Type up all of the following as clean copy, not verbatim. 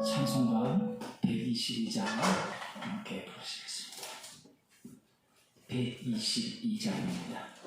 찬송가 122장 함께 부르시겠습니다. 122장입니다.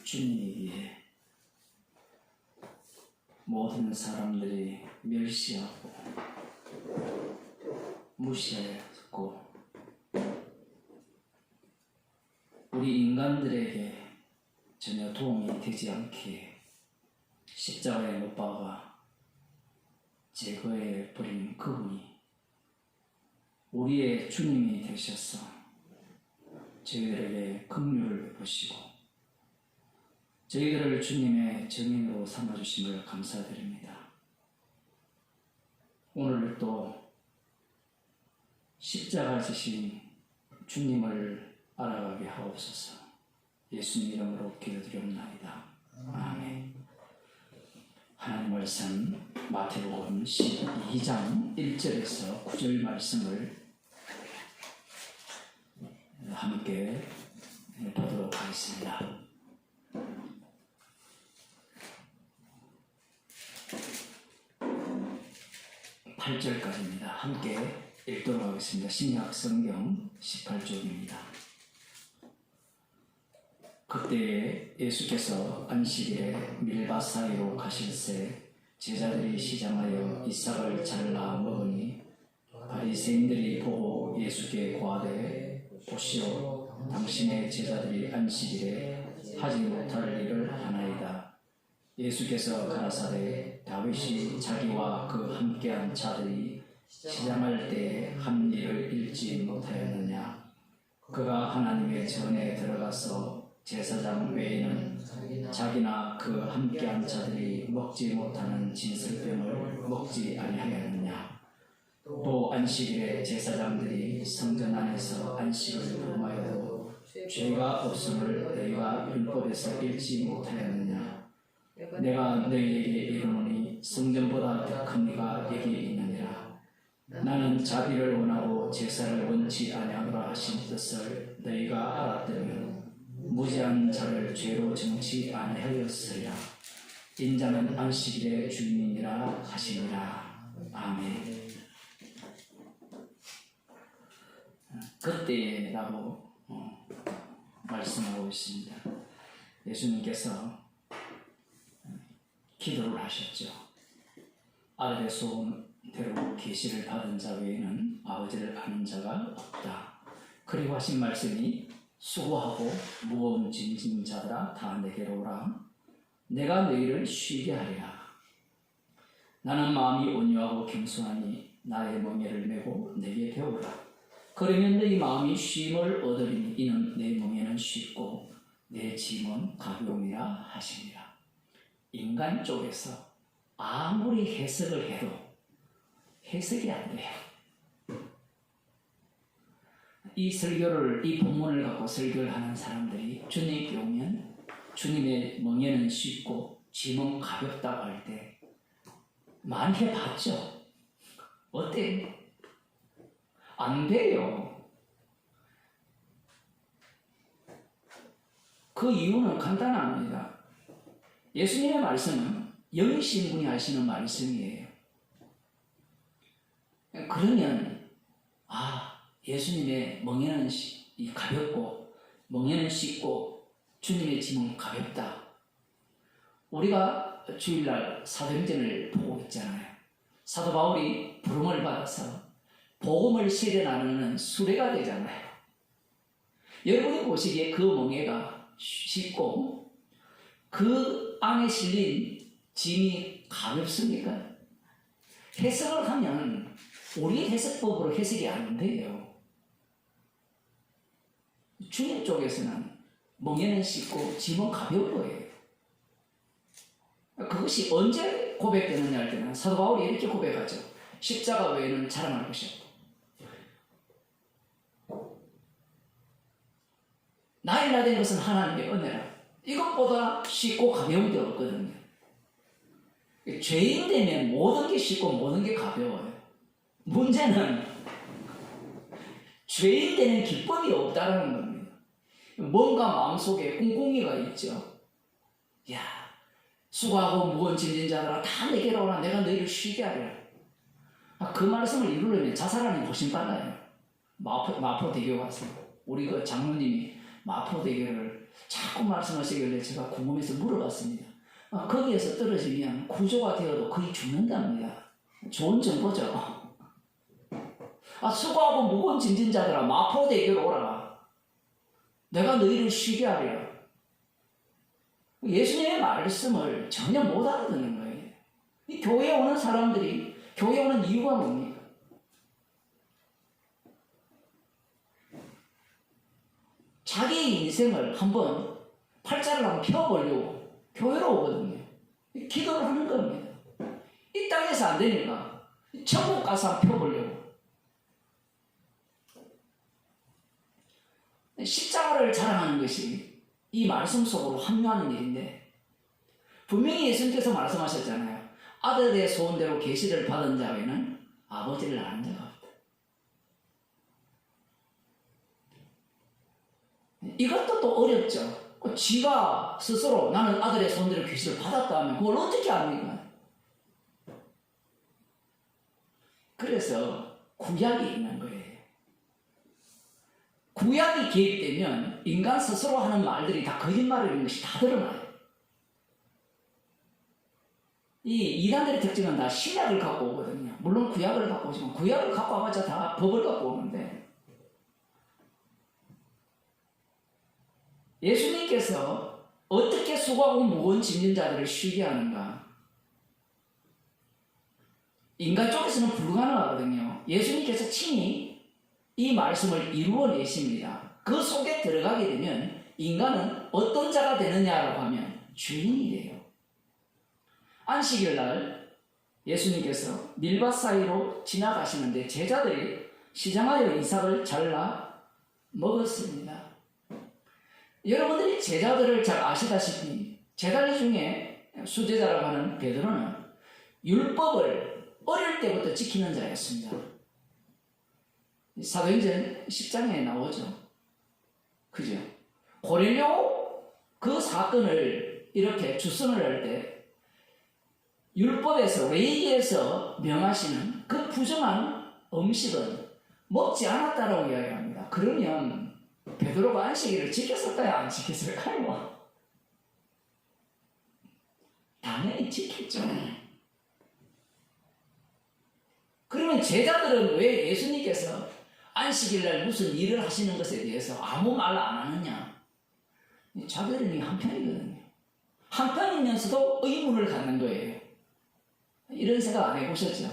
주님에게 모든 사람들이 멸시하고 무시하였고 우리 인간들에게 전혀 도움이 되지 않기에 십자가에 못 박아 제거해 버린 그분이 우리의 주님이 되셔서 저희들에게 긍휼을 보시고 저희들을 주님의 증인으로 삼아주심을 감사드립니다. 오늘 또 십자가 지신 주님을 알아가게 하옵소서. 예수님 이름으로 기도드리옵나이다. 아멘. 하나님 말씀 마태복음 12장 1절에서 9절 말씀을 함께 보도록 하겠습니다. 8절까지입니다. 함께 읽도록 하겠습니다. 신약 성경 18쪽입니다. 그 그때 예수께서 안식일에 밀밭 사이로 가실새 제자들이 시장하여 이삭을 잘라 먹으니 바리새인들이 보고 예수께 고하되 보시오 당신의 제자들이 안식일에 하지 못할 일을 하나이다. 예수께서 가라사대 다윗이 자기와 그 함께한 자들이 시장할 때에 한 일을 잃지 못하였느냐. 그가 하나님의 전에 들어가서 제사장 외에는 자기나 그 함께한 자들이 먹지 못하는 진설병을 먹지 아니하였느냐. 또 안식일에 제사장들이 성전 안에서 안식을 범하여도 죄가 없음을 너희가 율법에서 읽지 못하였느냐. 내가 너희에게 이르노니 성전보다 더 큰 이가 여기 있느니라. 나는 자비를 원하고 제사를 원치 아니하노라 하신 뜻을 너희가 알았다면 무죄한 자를 죄로 정치 아니하였으리라. 인자는 안식일의 주인이라 하시니라. 아멘. 그때라고 말씀하고 있습니다. 예수님께서 기도를 하셨죠. 아들의 소원대로 계시를 받은 자 외에는 아버지를 아는 자가 없다. 그리고 하신 말씀이 수고하고 무거운 짐진 자들아 다 내게로 오라. 내가 너희를 쉬게 하리라. 나는 마음이 온유하고 겸손하니 나의 멍에를 메고 내게 배우라. 그러면 너희 마음이 쉼을 얻으리니 이는 내 멍에는 쉽고 내 짐은 가벼움이라 하시니라. 인간 쪽에서 아무리 해석을 해도 해석이 안 돼요. 이 설교를, 이 본문을 갖고 설교를 하는 사람들이 주님께 오면 주님의 멍에는 쉽고 짐은 가볍다고 할 때 많이 해봤죠? 어때요? 안 돼요. 그 이유는 간단합니다. 예수님의 말씀은 영이신 분이 하시는 말씀이에요. 그러면 예수님의 멍에는 가볍고 멍에는 쉽고 주님의 짐은 가볍다. 우리가 주일날 사도행전을 보고 있잖아요. 사도 바울이 부름을 받아서 복음을 실어 나누는 수레가 되잖아요. 여러분이 보시기에 그 멍에가 쉽고 그 안에 실린 짐이 가볍습니까? 해석을 하면 우리 해석법으로 해석이 안 돼요. 주님 쪽에서는 멍에는 쉽고 짐은 가벼운 거예요. 그것이 언제 고백되느냐 할 때는 사도 바울이 이렇게 고백하죠. 십자가 외에는 자랑할 것이 없다. 나의 나된 것은 하나님의 은혜라. 이것보다 쉽고 가벼운 게 없거든요. 죄인 되면 모든 게 쉽고 모든 게 가벼워요. 문제는 죄인 되는 기쁨이 없다는 겁니다. 뭔가 마음속에 꿍꿍이가 있죠. 야, 수고하고 무거운 짐진 자들아 다 내게로 오라. 내가 너희를 쉬게 하리라. 그 말씀을 이루려면 자살하는 훨씬 빨라요. 마포대교 가서 우리 그 장로님이 마포대교를 자꾸 말씀하시길래 제가 궁금해서 물어봤습니다. 거기에서 떨어지면 구조가 되어도 거의 죽는답니다. 좋은 정보죠. 수고하고 무거운 짐진 자들아 마포대교로 오라. 내가 너희를 쉬게 하리라. 예수님의 말씀을 전혀 못 알아듣는 거예요. 이 교회에 오는 사람들이 교회에 오는 이유가 뭡니까? 자기 인생을 한번 팔자를 한번 펴보려고 교회로 오거든요. 기도를 하는 겁니다. 이 땅에서 안 되니까 천국 가서 한번 펴보려고. 십자가를 자랑하는 것이 이 말씀 속으로 합류하는 일인데 분명히 예수님께서 말씀하셨잖아요. 아들의 소원대로 계시를 받은 자에는 아버지를 아는 자가 없다. 이것도 또 어렵죠. 지가 스스로 나는 아들의 소원대로 계시를 받았다 하면 그걸 어떻게 압니까? 그래서 구약이 있는 거예요. 구약이 개입되면 인간 스스로 하는 말들이 다 거짓말이라는 것이 다 드러나요. 이 이단들의 특징은 다 신약을 갖고 오거든요. 물론 구약을 갖고 오지만 구약을 갖고 와봤자 다 법을 갖고 오는데, 예수님께서 어떻게 수고하고 무거운 짐진 자들을 쉬게 하는가? 인간 쪽에서는 불가능하거든요. 예수님께서 친히 이 말씀을 이루어내십니다. 그 속에 들어가게 되면 인간은 어떤 자가 되느냐라고 하면 주인이 돼요. 안식일 날 예수님께서 밀밭 사이로 지나가시는데 제자들이 시장하여 이삭을 잘라 먹었습니다. 여러분들이 제자들을 잘 아시다시피 제자들 중에 수제자라고 하는 베드로는 율법을 어릴 때부터 지키는 자였습니다. 사도행전 10장에 나오죠. 그죠? 고넬료 그 사건을 이렇게 주선을 할 때 율법에서 레위기에서 명하시는 그 부정한 음식은 먹지 않았다라고 이야기합니다. 그러면 베드로가 안식일을 지켰을까요? 안 지켰을까요? 당연히 지켰죠. 그러면 제자들은 왜 예수님께서 안식일날 무슨 일을 하시는 것에 대해서 아무 말 안 하느냐? 자들은 한편이거든요. 한편이면서도 의문을 갖는 거예요. 이런 생각 안 해보셨죠?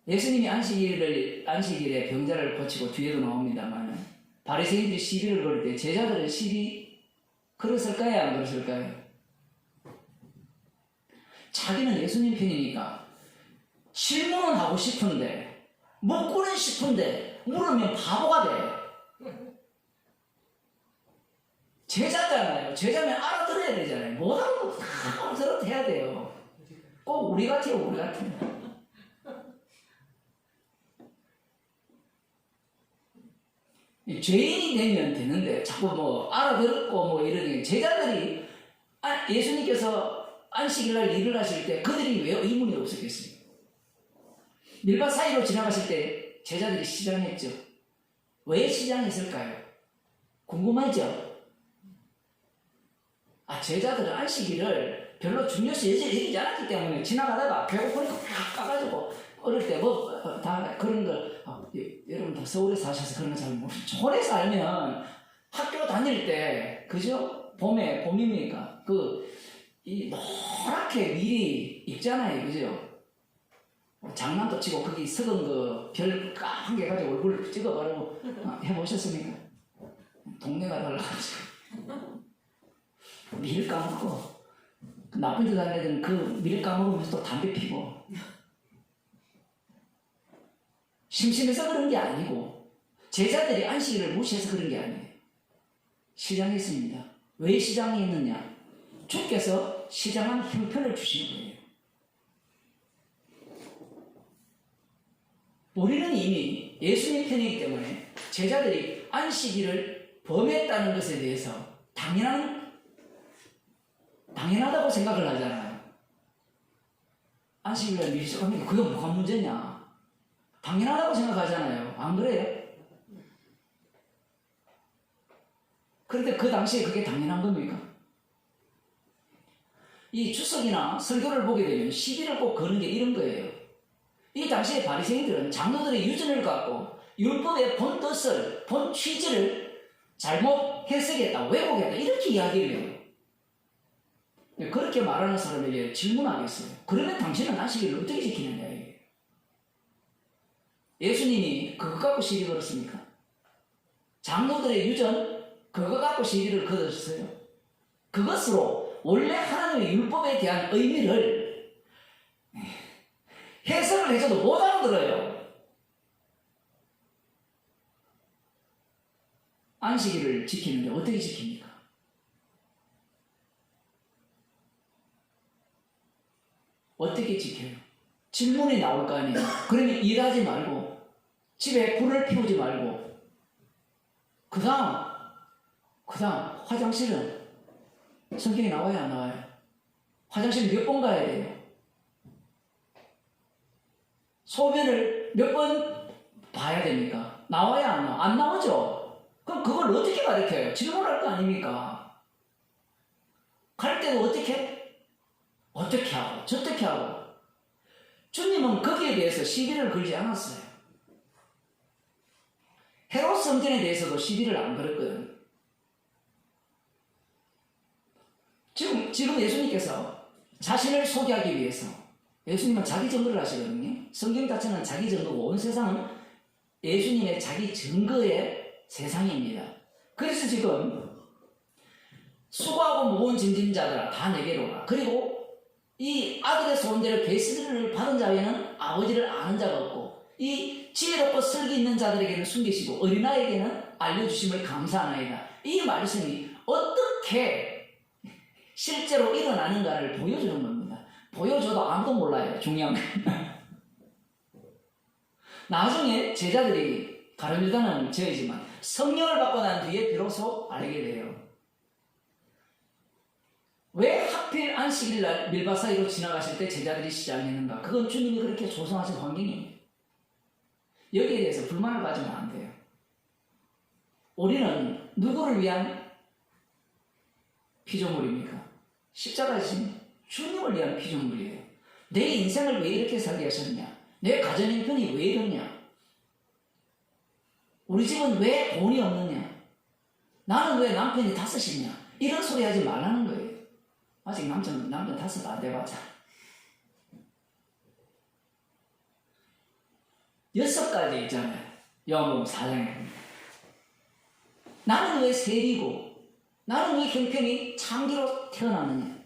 예수님이 안식일에 병자를 고치고 뒤에도 나옵니다만 바리새인들이 시비를 걸 때 제자들은 시비 걸었을까요? 안 걸었을까요? 자기는 예수님 편이니까 질문은 하고 싶은데 묻고는 싶은데 물으면 바보가 돼. 제자잖아요. 제자면 알아들어야 되잖아요. 못 알아도 다 알아들어도 해야 돼요. 꼭 우리 같아요, 우리 같아요. 죄인이 되면 되는데 자꾸 뭐 알아들었고 뭐 이러니 제자들이 예수님께서 안식일날 일을 하실 때 그들이 왜 의문이 없었겠어요? 밀밭 사이로 지나가실 때 제자들이 시장했죠. 왜 시장했을까요? 궁금하죠? 제자들은 안식일을 별로 중요시 여기지 않았기 때문에 지나가다가 배고프니까 팍 까가지고 어릴 때 다 그런 걸 여러분 다 서울에 사셔서 그런 거 잘 모르죠. 서울에 살면 학교 다닐 때 그죠? 봄이니까 이 노랗게 밀이 익잖아요, 그죠? 장난도 치고 거기 썩은 거 별 까만 게 가지고 얼굴 찍어 바르고 해보셨습니까? 동네가 달라가지고 밀 까먹고 나쁜 데 다니는 애들은 그 밀 까먹으면서 또 담배 피고 심심해서 그런 게 아니고 제자들이 안식일을 무시해서 그런 게 아니에요. 시장했습니다. 왜 시장했느냐? 주께서 시장한 형편을 주신 거예요. 우리는 이미 예수님 편이기 때문에 제자들이 안식일을 범했다는 것에 대해서 당연하다고 생각을 하잖아요. 안식일날 미리 시작하니까 그게 뭐가 문제냐? 당연하다고 생각하잖아요. 안 그래요? 그런데 그 당시에 그게 당연한 겁니까? 이 주석이나 설교를 보게 되면 시비를 꼭 거는 게 이런 거예요. 이 당시에 바리새인들은 장로들의 유전을 갖고 율법의 본 뜻을, 본 취지를 잘못 해석했다, 왜곡했다 이렇게 이야기를 해요. 그렇게 말하는 사람에게 질문하겠어요. 그러면 당신은 안식일을 어떻게 지키느냐 이게. 예수님이 그거 갖고 시비 걸었습니까? 장로들의 유전 그거 갖고 시비를 걸었어요. 그것으로 원래 하나님의 율법에 대한 의미를 해석을 해줘도 못 알아들어요. 안식일을 지키는데 어떻게 지킵니까? 어떻게 지켜요? 질문이 나올 거 아니에요. 그러면 일하지 말고 집에 불을 피우지 말고 그 다음 화장실은 성경에 나와요 안 나와요? 화장실 몇 번 가야 돼요? 소변을 몇 번 봐야 됩니까? 나와야 안 나와? 안 나오죠? 그럼 그걸 어떻게 가르쳐요? 질문할 거 아닙니까? 갈 때도 어떻게? 어떻게 하고 저떻게 하고. 주님은 거기에 대해서 시비를 걸지 않았어요. 헤롯 성전에 대해서도 시비를 안 걸었거든요. 지금 예수님께서 자신을 소개하기 위해서 예수님은 자기 증거를 하시거든요. 성경 자체는 자기 증거고 온 세상은 예수님의 자기 증거의 세상입니다. 그래서 지금 수고하고 무거운 짐진 자들아 다 내게로 오라. 그리고 이 아들의 소원대로 계시를 받은 자에는 아버지를 아는 자가 없고 이 지혜롭고 슬기 있는 자들에게는 숨기시고 어린아이에게는 알려주심을 감사하나이다. 이 말씀이 어떻게 실제로 일어나는가를 보여주는 겁니다. 보여줘도 아무도 몰라요. 중요한 건. 나중에 제자들이 가룟 유다는 저이지만 성령을 받고 난 뒤에 비로소 알게 돼요. 왜 하필 안식일날 밀밭 사이로 지나가실 때 제자들이 시작했는가? 그건 주님이 그렇게 조성하신 환경입니다. 여기에 대해서 불만을 가지면 안 돼요. 우리는 누구를 위한 피조물입니까? 십자가이신 주님을 위한 피조물이에요. 내 인생을 왜 이렇게 살게 하셨냐? 내 가정 형편이 왜 이러냐? 우리 집은 왜 돈이 없느냐? 나는 왜 남편이 5이냐? 이런 소리 하지 말라는 거예요. 아직 남편 5 안 돼봤자 6가지 있잖아요. 요한복음 4장에. 나는 왜 세리고 나는 왜 형편이 창기로 태어났느냐?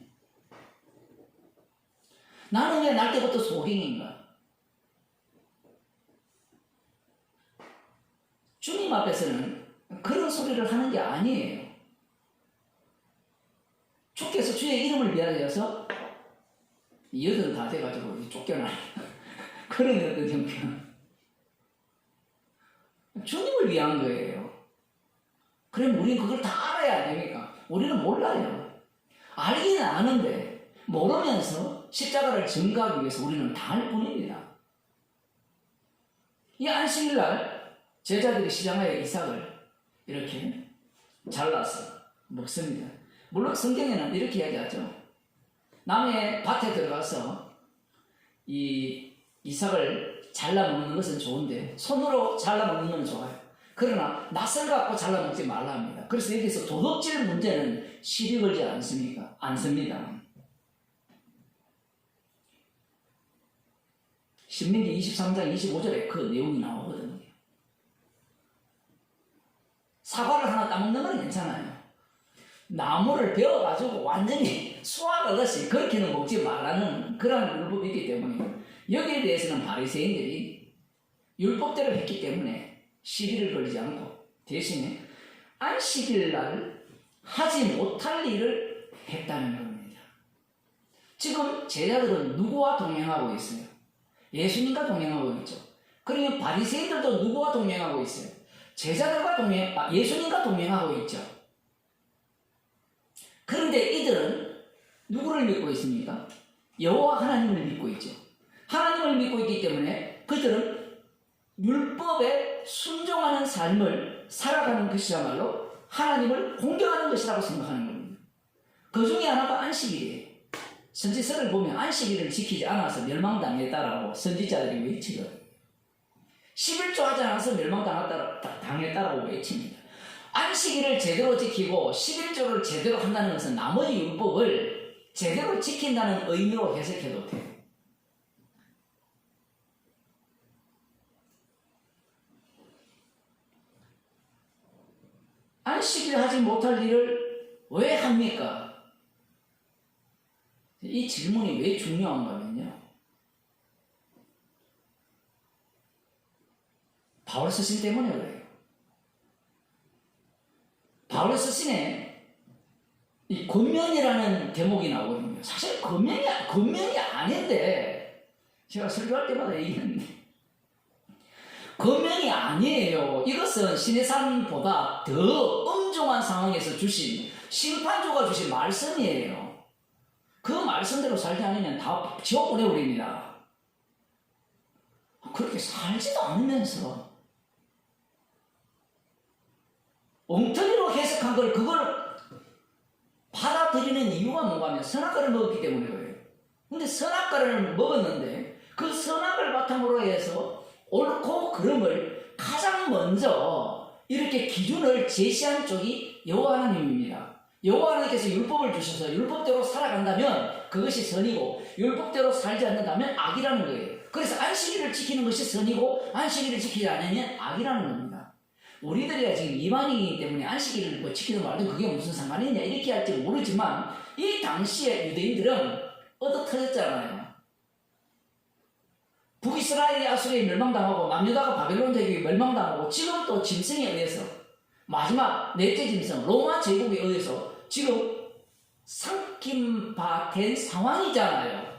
나는 왜 날 때부터 소경인가? 주님 앞에서는 그런 소리를 하는 게 아니에요. 주께서 주의 이름을 위하여서 80 다 돼가지고 쫓겨나요. 그런 어떤 형편. 주님을 위한 거예요. 그럼 우리는 그걸 다 알아야 됩니까? 우리는 몰라요. 알기는 아는데 모르면서 십자가를 증거하기 위해서 우리는 다 할 뿐입니다. 이 안식일날 제자들이 시장하여 이삭을 이렇게 잘라서 먹습니다. 물론 성경에는 이렇게 이야기하죠. 남의 밭에 들어가서 이 이삭을 잘라 먹는 것은 좋은데 손으로 잘라 먹는 건 좋아요. 그러나 낫을 갖고 잘라 먹지 말라 합니다. 그래서 여기서 도덕질 문제는 시비 걸지 않습니까? 않습니다. 신명기 23장 25절에 그 내용이 나오거든요. 사과를 하나 따먹는 건 괜찮아요. 나무를 베어가지고 완전히 수확하듯이 그렇게는 먹지 말라는 그런 율법이 있기 때문에 여기에 대해서는 바리새인들이 율법대로 했기 때문에 시비를 걸지 않고 대신에 안식일날 하지 못할 일을 했다는 겁니다. 지금 제자들은 누구와 동행하고 있어요? 예수님과 동행하고 있죠. 그러면 바리새인들도 누구와 동행하고 있어요? 제자들과 예수님과 동행하고 있죠. 그런데 이들은 누구를 믿고 있습니까? 여호와 하나님을 믿고 있죠. 하나님을 믿고 있기 때문에 그들은 율법에 순종하는 삶을 살아가는 것이야말로 하나님을 공경하는 것이라고 생각하는 겁니다. 그 중에 하나가 안식일이에요. 선지서를 보면 안식일을 지키지 않아서 멸망당했다라고 선지자들이 외치거든요. 11조 하지 않아서 멸망당했다라고 외칩니다. 안식일을 제대로 지키고 11조를 제대로 한다는 것은 나머지 율법을 제대로 지킨다는 의미로 해석해도 돼요. 안식일 하지 못할 일을 왜 합니까? 이 질문이 왜 중요한가면요. 바울 스신 때문에 그래요. 바울 스신에 이 권면이라는 대목이 나오거든요. 사실 권면이 아닌데 제가 설교할 때마다 얘기하는데 권면이 아니에요. 이것은 시내산보다 더 엄중한 상황에서 주신 심판주가 주신 말씀이에요. 그 말씀대로 살지 않으면 다 지옥 보내버립니다. 그렇게 살지도 않으면서 엉터리로 해석한 걸 그걸 받아들이는 이유가 뭔가 하면 선악과를 먹었기 때문에 그래요. 근데 선악과를 먹었는데 그 선악을 바탕으로 해서 옳고 그름을 가장 먼저 이렇게 기준을 제시한 쪽이 여호와 하나님입니다. 여호와 하나님께서 율법을 주셔서 율법대로 살아간다면 그것이 선이고 율법대로 살지 않는다면 악이라는 거예요. 그래서 안식일을 지키는 것이 선이고 안식일을 지키지 않으면 악이라는 겁니다. 우리들이 지금 이방인이기 때문에 안식일을 뭐 지키든 말든 그게 무슨 상관이 있냐 이렇게 할지 모르지만 이 당시에 유대인들은 얻어터졌잖아요. 북이스라엘이 아수르에 멸망당하고 남유다가 바벨론 대국에 멸망당하고 지금 또 짐승에 의해서 마지막 넷째 짐승 로마 제국에 의해서 지금 삼킴바된 상황이잖아요.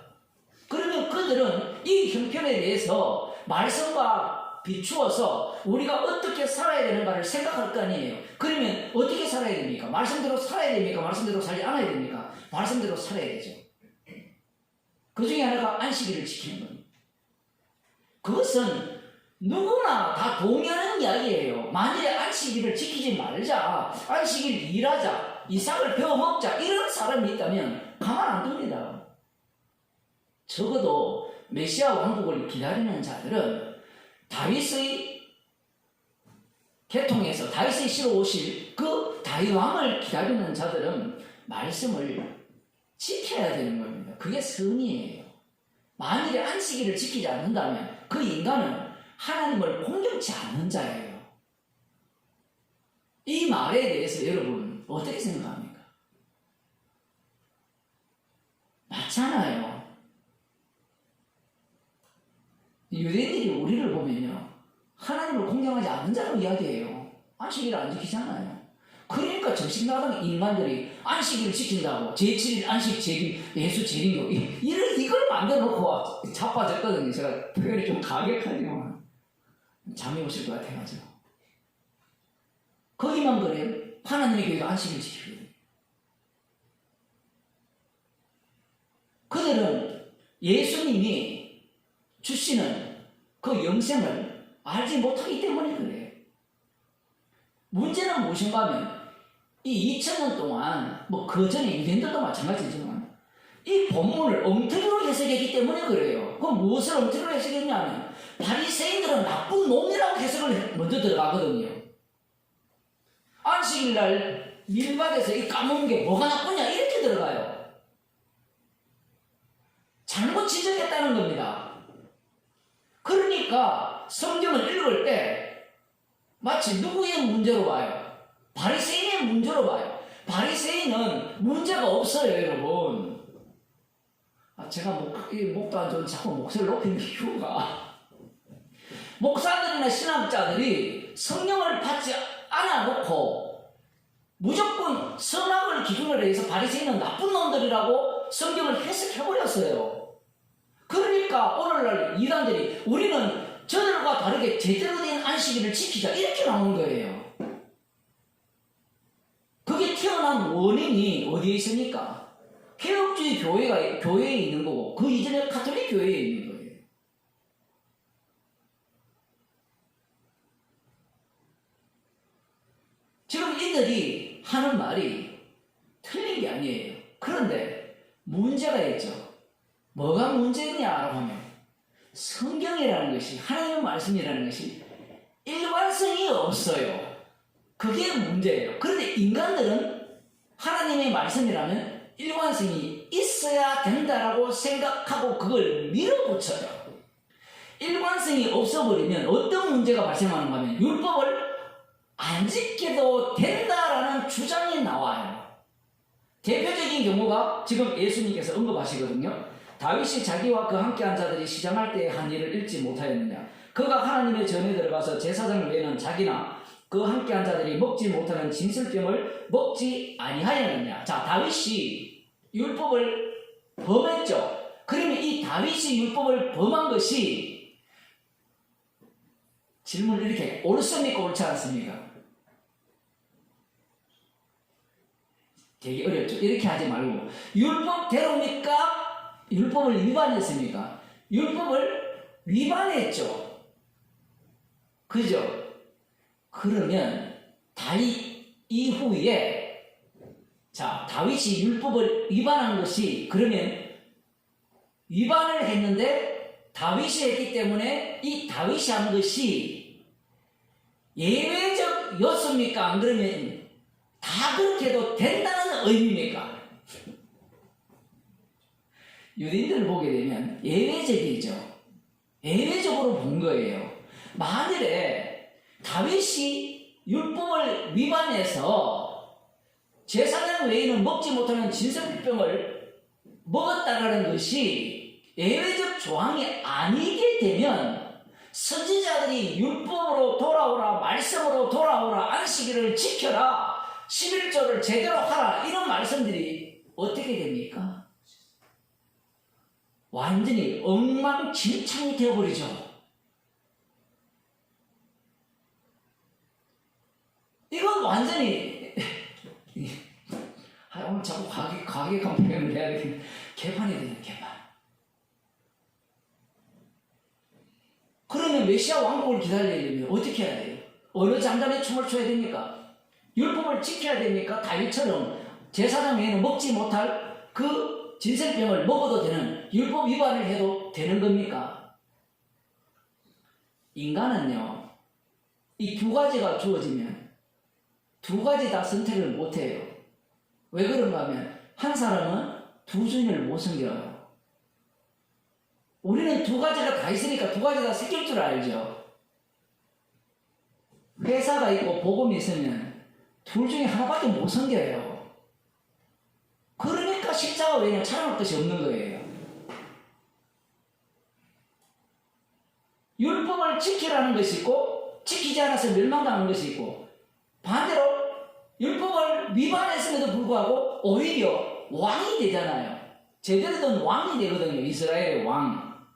그러면 그들은 이 형편에 대해서 말씀과 비추어서 우리가 어떻게 살아야 되는가를 생각할 거 아니에요. 그러면 어떻게 살아야 됩니까? 말씀대로 살아야 됩니까? 말씀대로 살지 않아야 됩니까? 말씀대로 살아야 되죠. 그 중에 하나가 안식일을 지키는 겁니다. 그것은 누구나 다 동의하는 이야기예요. 만일에 안식일을 지키지 말자, 안식일 일하자, 이삭을 베어먹자 이런 사람이 있다면 가만 안 둡니다. 적어도 메시아 왕국을 기다리는 자들은 다윗의 계통에서 다윗의 씨로 오실 그 다윗 왕을 기다리는 자들은 말씀을 지켜야 되는 겁니다. 그게 선이에요. 만일에 안식일을 지키지 않는다면 그 인간은 하나님을 공경치 않는 자예요. 이 말에 대해서 여러분 어떻게 생각합니까? 맞잖아요. 유대인들이 우리를 보면요 하나님을 공경하지 않는 자로 이야기해요. 안식일을 안 지키잖아요. 그러니까 정신나간 인간들이 안식일을 지킨다고 제7일 안식 제기 예수 재림교 이걸 만들어 놓고 자빠졌거든요. 제가 표현이 좀 가격하지만 잠이 오실 것 같아가지고 거기만 그래요. 하나님의 교회가 안식일을 지키거든요. 그들은 예수님이 주시는 그 영생을 알지 못하기 때문에 그래요. 문제는 무엇인가 하면 이 2000년 동안 그 전에 유대인들도 마찬가지지만 이 본문을 엉터리로 해석했기 때문에 그래요. 그럼 무엇을 엉터리로 해석했냐면 바리새인들은 나쁜 놈이라고 해석을 먼저 들어가거든요. 안식일날 밀밭에서 이 까먹은 게 뭐가 나쁘냐 이렇게 들어가요. 잘못 지적했다는 겁니다. 그러니까 성경을 읽을 때 마치 누구의 문제로 봐요? 바리새인의 문제로 봐요. 바리새인은 문제가 없어요, 여러분. 제가 목도 안 좋은 자꾸 목소리를 높이는 이유가 목사들이나 신학자들이 성령을 받지 않아 놓고 무조건 선악을 기준으로 해서 바리새인은 나쁜 놈들이라고 성경을 해석해버렸어요. 그러니까 오늘날 이단들이 우리는 저들과 다르게 제대로 된 안식일을 지키자 이렇게 나오는 거예요. 그게 태어난 원인이 어디에 있습니까? 개혁주의 교회에 있는 거고 그 이전에 가톨릭 교회에 있는 거예요. 지금 이들이 하는 말이 틀린 게 아니에요. 그런데 문제가 있죠. 뭐가 문제냐라고 하면 성경이라는 것이 하나님의 말씀이라는 것이 일관성이 없어요. 그게 문제예요. 그런데 인간들은 하나님의 말씀이라면 일관성이 있어야 된다라고 생각하고 그걸 밀어붙여요. 일관성이 없어버리면 어떤 문제가 발생하는가 하면 율법을 안 지켜도 된다라는 주장이 나와요. 대표적인 경우가 지금 예수님께서 언급하시거든요. 다윗이 자기와 그 함께한 자들이 시장할 때 한 일을 읽지 못하였느냐. 그가 하나님의 전에 들어가서 제사장 외에는 자기나 그 함께한 자들이 먹지 못하는 진설병을 먹지 아니하였느냐. 자, 다윗이 율법을 범했죠. 그러면 이 다윗이 율법을 범한 것이 질문을 이렇게 옳습니까? 옳지 않습니까? 되게 어렵죠. 이렇게 하지 말고 율법대로입니까? 율법을 위반했습니까? 율법을 위반했죠. 그죠? 그러면 다윗 이후에 자, 다윗이 율법을 위반한 것이 그러면 위반을 했는데 다윗이 했기 때문에 이 다윗이 한 것이 예외적이었습니까? 안 그러면 다 그렇게 해도 된다는 의미입니까? 유대인들을 보게 되면 예외적이죠. 예외적으로 본 거예요. 만일에 다윗이 율법을 위반해서 제사장 외에는 먹지 못하는 진설병을 먹었다라는 것이 예외적 조항이 아니게 되면 선지자들이 율법으로 돌아오라, 말씀으로 돌아오라, 안식일을 지켜라, 11조를 제대로 하라 이런 말씀들이 어떻게 됩니까? 완전히 엉망진창이 되어버리죠. 이건 완전히 오늘 자꾸 과계 컴플레인을 해야 되겠네. 개판이 되네, 개판. 그러면 메시아 왕국을 기다리려면 어떻게 해야 돼요? 어느 장단에 춤을 춰야 됩니까? 율법을 지켜야 됩니까? 다윗처럼 제사장 외에는 먹지 못할 그 진설병을 먹어도 되는 율법 위반을 해도 되는 겁니까? 인간은요, 이 두 가지가 주어지면 두 가지 다 선택을 못해요. 왜 그런가 하면 한 사람은 두 주인을 못 섬겨요. 우리는 두 가지가 다 있으니까 두 가지 다 새길 줄 알죠. 회사가 있고 복음이 있으면 둘 중에 하나밖에 못 섬겨요. 그러니까 십자가 외에는 찬양할 것이 없는 거예요. 율법을 지키라는 것이 있고 지키지 않아서 멸망당하는 것이 있고 반대로 율법을 위반했음에도 불구하고 오히려 왕이 되잖아요. 제대로 된 왕이 되거든요. 이스라엘의 왕.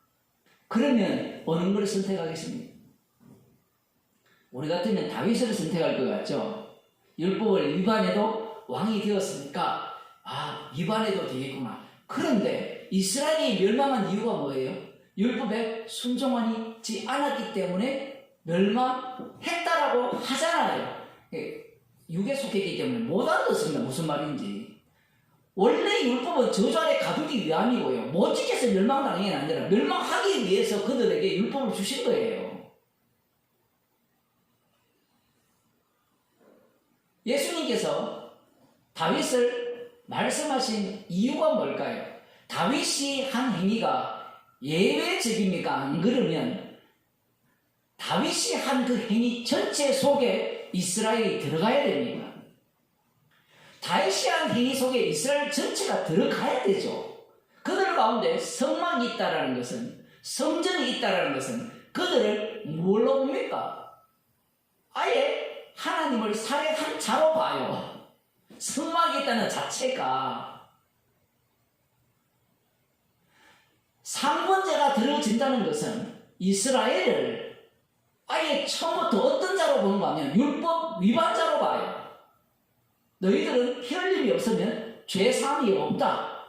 그러면 어느 걸 선택하겠습니까? 우리 같으면 다윗을 선택할 것 같죠? 율법을 위반해도 왕이 되었으니까 위반해도 되겠구나. 그런데 이스라엘이 멸망한 이유가 뭐예요? 율법에 순종하지 않았기 때문에 멸망했다라고 하잖아요. 육에 속했기 때문에 못 알아듣습니다. 무슨 말인지. 원래 율법은 저주 아래 가두기 위함이고요. 못 지켜서 멸망당한 게 아니라 멸망하기 위해서 그들에게 율법을 주신 거예요. 예수님께서 다윗을 말씀하신 이유가 뭘까요? 다윗이 한 행위가 예외적입니까? 안 그러면 다윗이 한 그 행위 전체 속에 이스라엘이 들어가야 됩니다. 다윗이 한 행위 속에 이스라엘 전체가 들어가야 되죠. 그들 가운데 성막이 있다라는 것은, 성전이 있다라는 것은 그들을 뭘로 봅니까? 아예 하나님을 살해한 자로 봐요. 성막이 있다는 자체가 상번제가 들어진다는 것은 이스라엘을 아예 처음부터 어떤 자로 보는가 하면 율법 위반자로 봐요. 너희들은 피 흘림이 없으면 죄사함이 없다.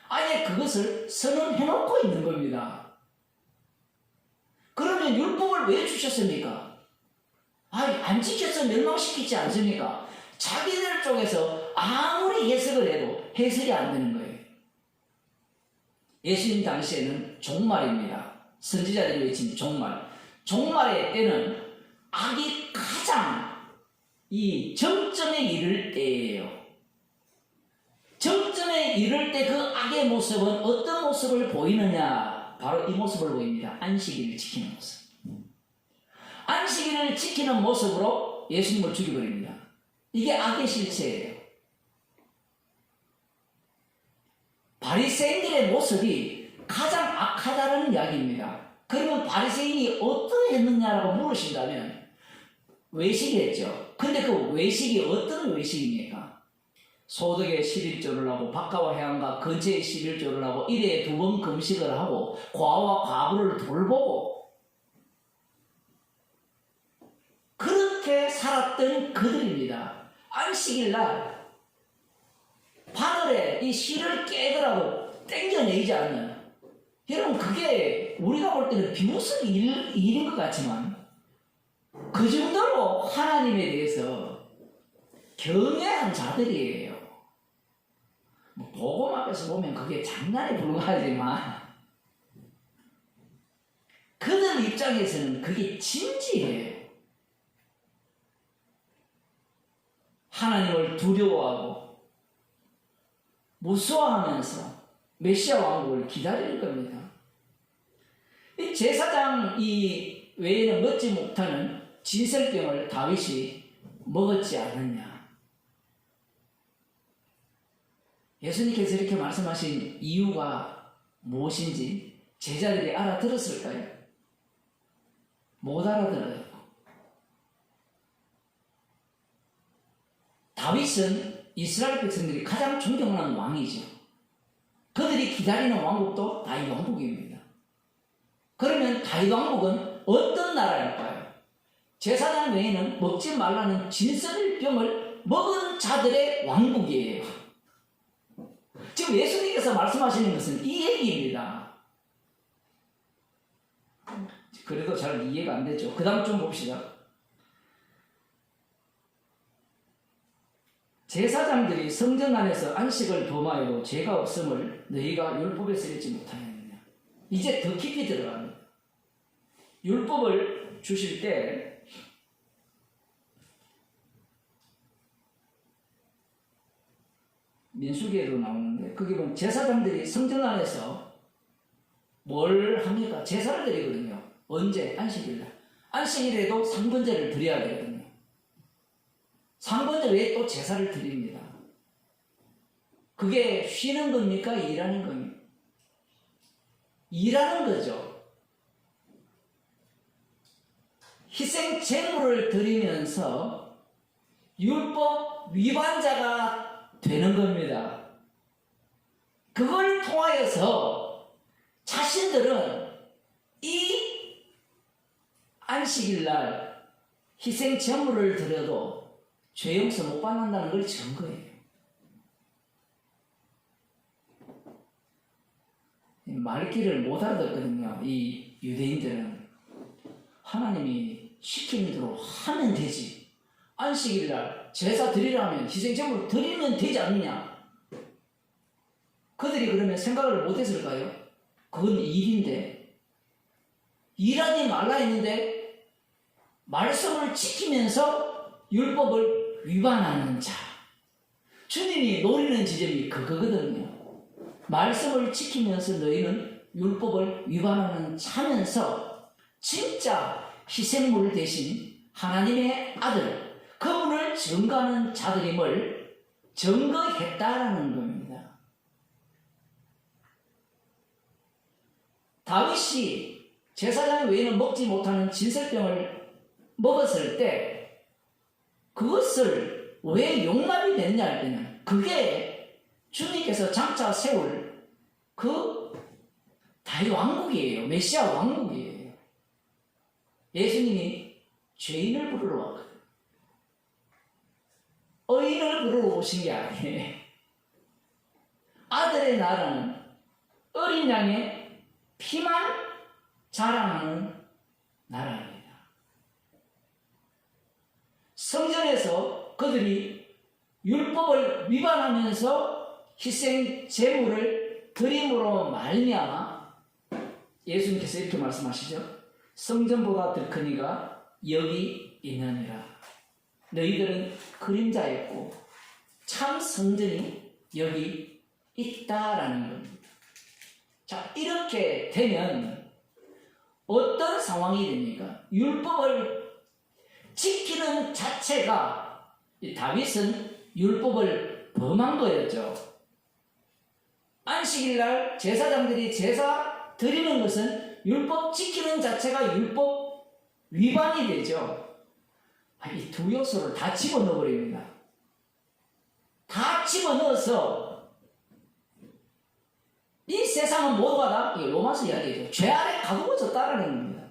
아예 그것을 선언해놓고 있는 겁니다. 그러면 율법을 왜 주셨습니까? 안 지켜서 멸망시키지 않습니까? 자기들 쪽에서 아무리 해석을 해도 해석이 안 되는 거예요. 예수님 당시에는 종말입니다. 선지자들이 외친 종말. 종말의 때는 악이 가장 이 정점에 이를 때예요. 정점에 이를 때 그 악의 모습은 어떤 모습을 보이느냐? 바로 이 모습을 보입니다. 안식일을 지키는 모습. 안식일을 지키는 모습으로 예수님을 죽여버립니다. 이게 악의 실체예요. 바리새인들의 모습이 가장 악하다는 이야기입니다. 그러면 바리새인이 어떠했느냐라고 물으신다면 외식했죠. 근데 그 외식이 어떤 외식입니까? 소득에 11조를 하고 바카와 해안가 근처에 11조를 하고 1회에 2번 금식을 하고 과와 과부를 돌보고 그렇게 살았던 그들입니다. 안식일날 바늘에 이 실을 깨더라도 땡겨내지 않는, 여러분 그게 우리가 볼 때는 비웃을 일인 것 같지만 그 정도로 하나님에 대해서 경외한 자들이에요. 뭐 복음 앞에서 보면 그게 장난에 불과하지만 그들 입장에서는 그게 진지해요. 하나님을 두려워하고 무서워하면서 메시아 왕국을 기다리는 겁니다. 이 제사장 이 외에는 먹지 못하는 진설병을 다윗이 먹었지 않았냐. 예수님께서 이렇게 말씀하신 이유가 무엇인지 제자들이 알아들었을까요? 못 알아들어요. 다윗은 이스라엘 백성들이 가장 존경하는 왕이죠. 그들이 기다리는 왕국도 다윗 왕국입니다. 그러면 다윗 왕국은 어떤 나라일까요? 제사장 외에는 먹지 말라는 진설병을 먹은 자들의 왕국이에요. 지금 예수님께서 말씀하시는 것은 이 얘기입니다. 그래도 잘 이해가 안 되죠. 그 다음 좀 봅시다. 제사장들이 성전 안에서 안식을 범하여도 죄가 없음을 너희가 율법에서 읽지 못하였느냐. 이제 더 깊이 들어갑니다. 율법을 주실 때 민수기에도 나오는데 거기 보면 제사장들이 성전 안에서 뭘 합니까? 제사를 드리거든요. 언제? 안식일날. 안식일에도 상번제를 드려야 되거든요. 상번제 외에 또 제사를 드립니다. 그게 쉬는 겁니까? 일하는 겁니까? 일하는 거죠. 희생 제물을 드리면서 율법 위반자가 되는 겁니다. 그걸 통하여서 자신들은 이 안식일날 희생 제물을 드려도 죄 용서 못 받는다는 걸 증거해요. 말귀를 못 알아듣거든요. 이 유대인들은 하나님이 시키는 대로 하면 되지. 안식일날 제사 드리라면 희생제물 드리면 되지 않느냐. 그들이 그러면 생각을 못했을까요? 그건 일인데 일하지 말라 했는데 말씀을 지키면서 율법을 위반하는 자. 주님이 노리는 지점이 그거거든요. 말씀을 지키면서 너희는 율법을 위반하는 자면서 진짜 희생물 대신 하나님의 아들, 그분을 증거하는 자들임을 증거했다라는 겁니다. 다윗이 제사장 외에는 먹지 못하는 진설병을 먹었을 때 그것을 왜 용납이 되느냐 할 때는 그게 주님께서 장차 세울 그 다윗 왕국이에요. 메시아 왕국이에요. 예수님이 죄인을 부르러 왔거든요. 의인을 부르러 오신 게 아니에요. 아들의 나라는 어린 양의 피만 자랑하는 나라입니다. 성전에서 그들이 율법을 위반하면서 희생 제물을 드림으로 말미암아 예수님께서 이렇게 말씀하시죠. 성전보다 더 큰 이가 여기 있느니라. 너희들은 그림자였고 참 성전이 여기 있다라는 겁니다. 자, 이렇게 되면 어떤 상황이 됩니까? 율법을 지키는 자체가 다윗은 율법을 범한 거였죠. 안식일날 제사장들이 제사 드리는 것은 율법 지키는 자체가 율법 위반이 되죠. 이 두 요소를 다 집어넣어버립니다. 다 집어넣어서 이 세상은 모두가 다 로마서 이야기죠. 죄 아래 가두어졌다라는 겁니다.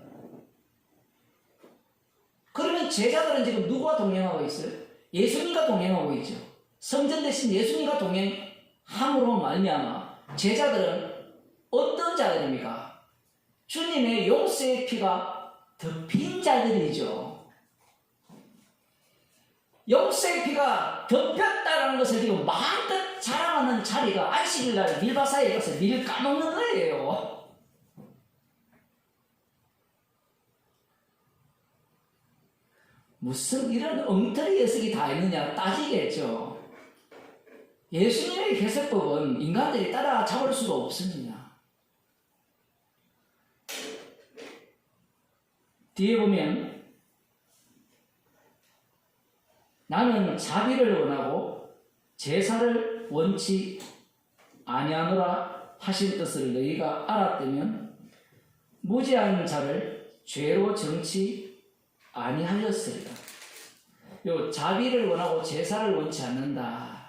그러면 제자들은 지금 누구와 동행하고 있어요? 예수님과 동행하고 있죠. 성전 대신 예수님과 동행함으로 말미암아 제자들은 어떤 자들입니까? 주님의 용서의 피가 덮인 자들이죠. 용수의 피가 덮였다는 것을 지금 마음껏 자랑하는 자리가 안식일날 밀바사에 가서 밀을 까먹는 거예요. 무슨 이런 엉터리 해석이 다 있느냐 따지겠죠. 예수님의 해석법은 인간들이 따라잡을 수가 없습니다. 뒤에 보면 나는 자비를 원하고 제사를 원치 아니하노라 하신 뜻을 너희가 알았다면 무죄한 자를 죄로 정치 아니하였으리라. 요 자비를 원하고 제사를 원치 않는다.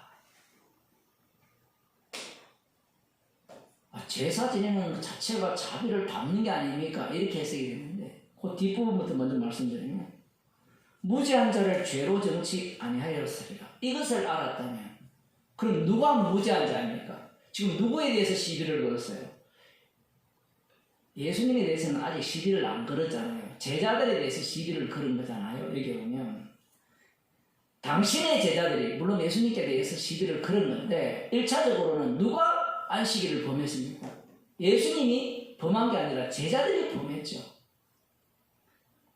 제사 지내는 것 자체가 자비를 담는 게 아닙니까? 이렇게 해석이 되는데 그 뒷부분부터 먼저 말씀드리면 무죄한 자를 죄로 정치 아니하였으리라. 이것을 알았다면 그럼 누가 무죄한 자입니까? 지금 누구에 대해서 시비를 걸었어요? 예수님에 대해서는 아직 시비를 안 걸었잖아요. 제자들에 대해서 시비를 걸은 거잖아요. 여기 보면 당신의 제자들이 물론 예수님께 대해서 시비를 걸은 건데 1차적으로는 누가 안식일을 범했습니까? 예수님이 범한 게 아니라 제자들이 범했죠.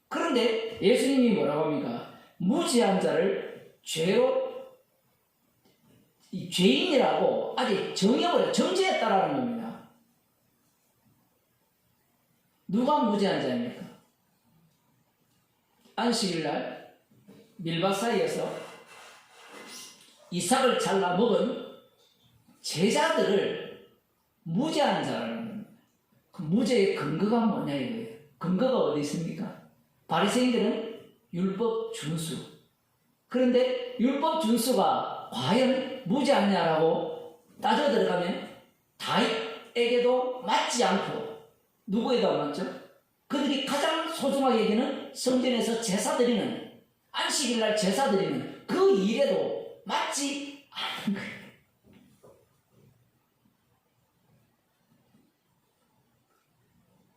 그런데 예수님이 뭐라고 합니까? 무죄한 자를 죄로 죄인이라고 아직 정죄했다라는 겁니다. 누가 무죄한 자입니까? 안식일날 밀밭 사이에서 이삭을 잘라 먹은 제자들을 무죄한 자라는 겁니다. 그 무죄의 근거가 뭐냐 이거예요. 근거가 어디 있습니까? 바리새인들은 율법 준수. 그런데 율법 준수가 과연 무죄하냐라고 따져 들어가면 다윗에게도 맞지 않고 누구에도 안 맞죠? 그들이 가장 소중하게 여기는 성전에서 제사 드리는 안식일날 제사 드리는 그 일에도 맞지 않는 거예요.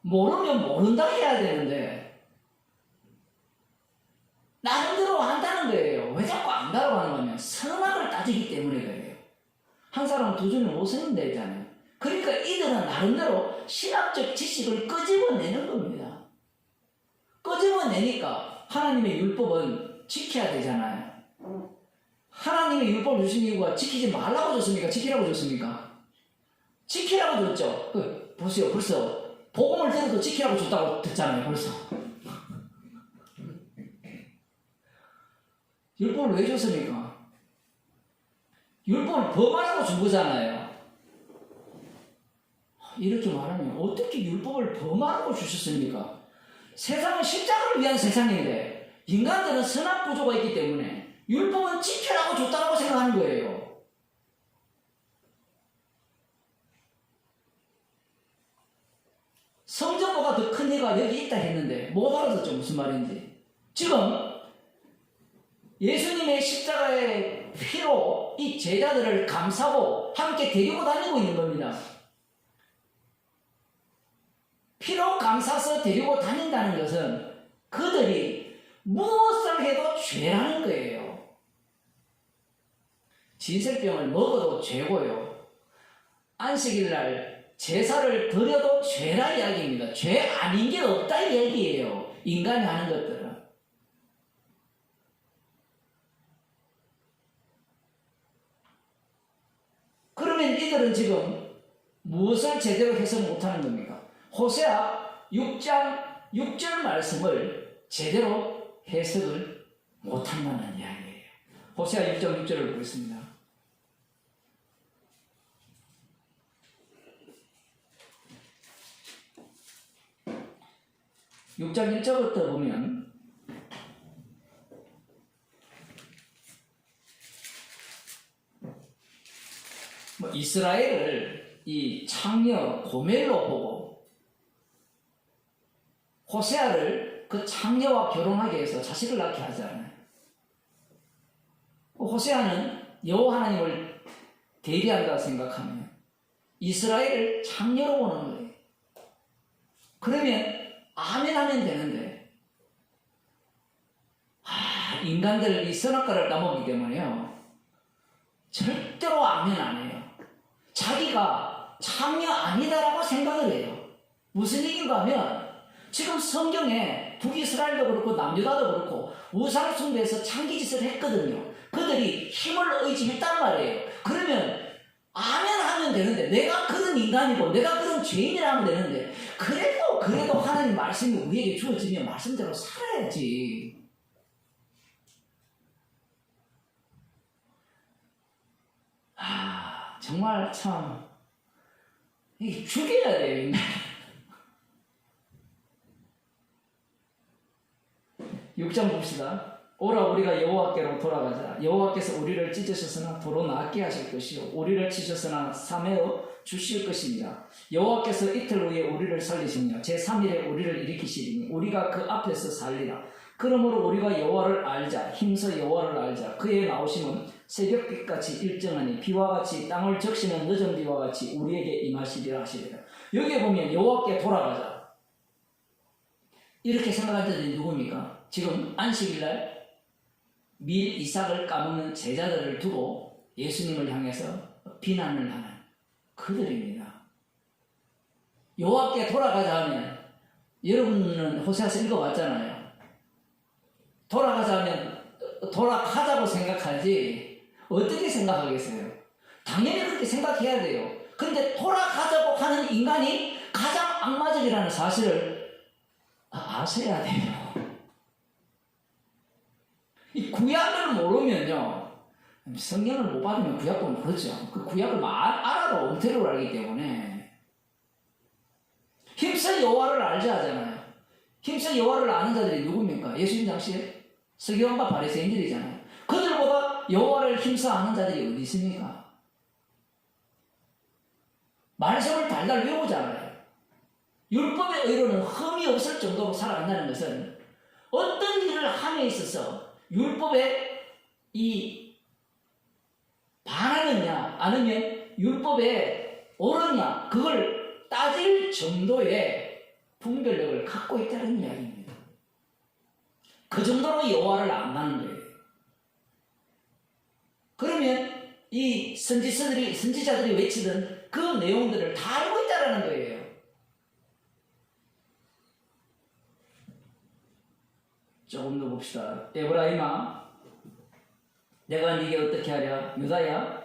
모르면 모른다 해야 되는데 나름대로 안다는 거예요. 왜 자꾸 안다고 하는 거냐면 선악을 따지기 때문에 그래요. 한 사람은 두 주면 5선임 되잖아요. 그러니까 이들은 나름대로 신학적 지식을 끄집어내는 겁니다. 끄집어내니까 하나님의 율법은 지켜야 되잖아요. 하나님의 율법을 주신 이유가 지키지 말라고 줬습니까? 지키라고 줬습니까? 지키라고 줬죠. 보세요. 벌써 복음을 들어도 지키라고 줬다고 듣잖아요. 벌써. 율법을 왜 줬습니까? 율법을 범하라고 준 거잖아요. 이렇게 말하면 어떻게 율법을 범하라고 주셨습니까? 세상은 십자가를 위한 세상인데 인간들은 선악 구조가 있기 때문에 율법은 지켜라고 줬다고 생각하는 거예요. 성전보다 더 큰 이가 여기 있다 했는데 못 알아듣죠. 무슨 말인지. 지금 예수님의 십자가의 피로 이 제자들을 감싸고 함께 데리고 다니고 있는 겁니다. 피로 감싸서 데리고 다닌다는 것은 그들이 무엇을 해도 죄라는 거예요. 진설병을 먹어도 죄고요. 안식일날 제사를 드려도 죄라 이야기입니다. 죄 아닌 게 없다 이야기예요. 인간이 하는 것들은. 그러면 이들은 지금 무엇을 제대로 해서 못하는 겁니까? 호세아 6장 6절 말씀을 제대로 해석을 못한다는 이야기예요. 호세아 6장 6절을 보겠습니다. 6장 1절부터 보면 이스라엘을 이 창녀 고멜로 보고 호세아를 그 창녀와 결혼하게 해서 자식을 낳게 하잖아요. 호세아는 여호와 하나님을 대리한다 생각하면 이스라엘을 창녀로 보는 거예요. 그러면 아멘 하면 되는데 인간들 이 선악과를 따먹기 때문에요. 절대로 아멘 안 해요. 자기가 참여 아니다라고 생각을 해요. 무슨 얘기인가 하면 지금 성경에 북이스라엘도 그렇고 남유다도 그렇고 우상숭배에서 창기짓을 했거든요. 그들이 힘을 의지했단 말이에요. 그러면 아멘 하면 되는데, 내가 그런 인간이고 내가 그런 죄인이라 하면 되는데, 그래도 하나님 말씀이 우리에게 주어지면 말씀대로 살아야지. 정말 참 이게 죽여야 돼요, 인간. 6장 봅시다. 오라 우리가 여호와께로 돌아가자. 여호와께서 우리를 찢으셨으나 도로 낫게 하실 것이요 우리를 치셨으나 삼회어 주실 것입니다. 여호와께서 이틀 후에 우리를 살리시며 제3일에 우리를 일으키시리니 우리가 그 앞에서 살리라. 그러므로 우리가 여호와를 알자. 힘써 여호와를 알자. 그의 나오심은 새벽빛같이 일정하니 비와 같이 땅을 적시는 늦은 비와 같이 우리에게 임하시리라 하시리라. 여기에 보면 여호와께 돌아가자. 이렇게 생각할 때는 누굽니까? 지금 안식일날 밀 이삭을 까먹는 제자들을 두고 예수님을 향해서 비난을 하는 그들입니다. 여호와께 돌아가자 하면, 여러분은 호세아서 읽어봤잖아요. 돌아가자 하면 돌아가자고 생각하지 어떻게 생각하겠어요? 당연히 그렇게 생각해야 돼요. 근데 돌아가자고 하는 인간이 가장 악마적이라는 사실을 아셔야 돼요. 이 구약을 모르면요, 성경을 못 받으면 구약도 모르죠. 그 구약을 알아도 엉터리로 알기 때문에. 힘써 여호와를 알자 하잖아요. 힘써 여호와를 아는 자들이 누굽니까? 예수님 당시에 서기관과 바리새인들이잖아요. 그들보다 여호와를 힘써 아는 자들이 어디 있습니까? 말씀을 달달 외우잖아요. 율법의 의로는 흠이 없을 정도로 살아간다는 것은 어떤 일을 함에 있어서 율법에 반하느냐 아니면 율법에 옳으냐 그걸 따질 정도의 분별력을 갖고 있다는 이야기입니다. 그 정도로 여호와를 안다는 거예요. 그러면 이 선지자들이 외치던 그 내용들을 다 알고 있다는 거예요. 조금 더 봅시다. 에브라임아, 내가 네게 어떻게 하랴? 유다야,